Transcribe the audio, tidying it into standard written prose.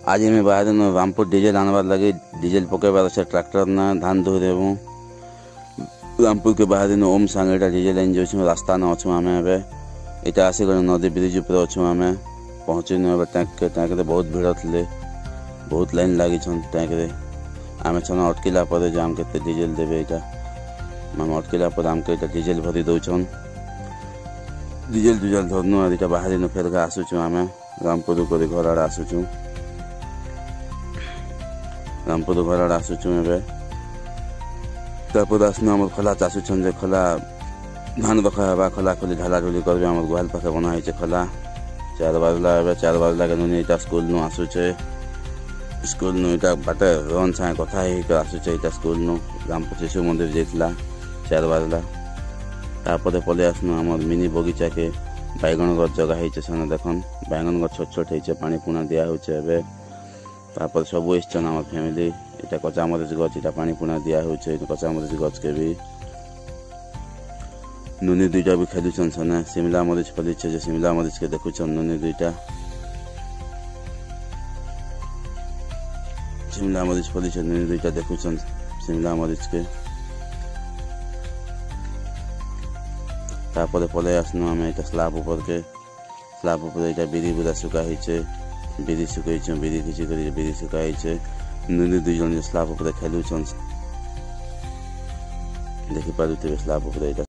आज मैं बाहर रामपुर डीजेल आनबार लगे डीजेल पकेबार अच्छे ट्रैक्टर ना धान धोई देवु रामपुर के बाहर ओम सांगे डीजेल लाइन जो रास्ता न अच्छु आम यहाँ आसिक नदी ब्रिज उपर अच्छु आम पहुँचनु टैंक टैंक बहुत भीड़ थे बहुत लाइन लगी टैंक आम छन अटकिला जो आम के डीजेल देवे यहाँ आम अटकिला आमके डीजेल भरी दौन डीजेल डुजेल धरनु यहाँ बाहर फेर आसुचु आम रामपुर को घर आड़े आसुचु रामपुर घर आड़े आसुचु आसनु आम खोला चासुन जे खोला धान रखा खोला खोली ढाला ढुली कर आम गुहाल पाखे बनाई खोला 4 बाजला 4 बाजला के नुनी स्कूल नु आसुचे स्कूल नु बाटे रन साए कथा आसुचे स्कूल नु रामपुर शिशु मंदिर जाइला 4 बाजला तापर पलि आसनु आम मिनी बगीचा के बैगन गछ जगह है देखन बैगन गछ छोट छोट है पानी पुना दिया होचे तापर सब आम फैमिली यहाँ कचा मरीच गछ यहाँ पानी पुना दिया होचे कचा मरीच गछ के भी नुनी दुईटा भी खेलुन सने शिमला मरीच फलिचे जो शिमला मरीच के देखुन नुनी दुईटा शिमला मरीच फलिचे नुनी दुईटा देखुन शिमला मरीच के तापर पलि आसनु आम यहाँ स्लाब ऊपर यहाँ बिरी बुरा सुखाई बिरी सुखई बिरी खिची कर बिरी सुखाई नुनी दुईजन स्लाब ऊपर खेलुन देखिपे स्लाब ऊपर।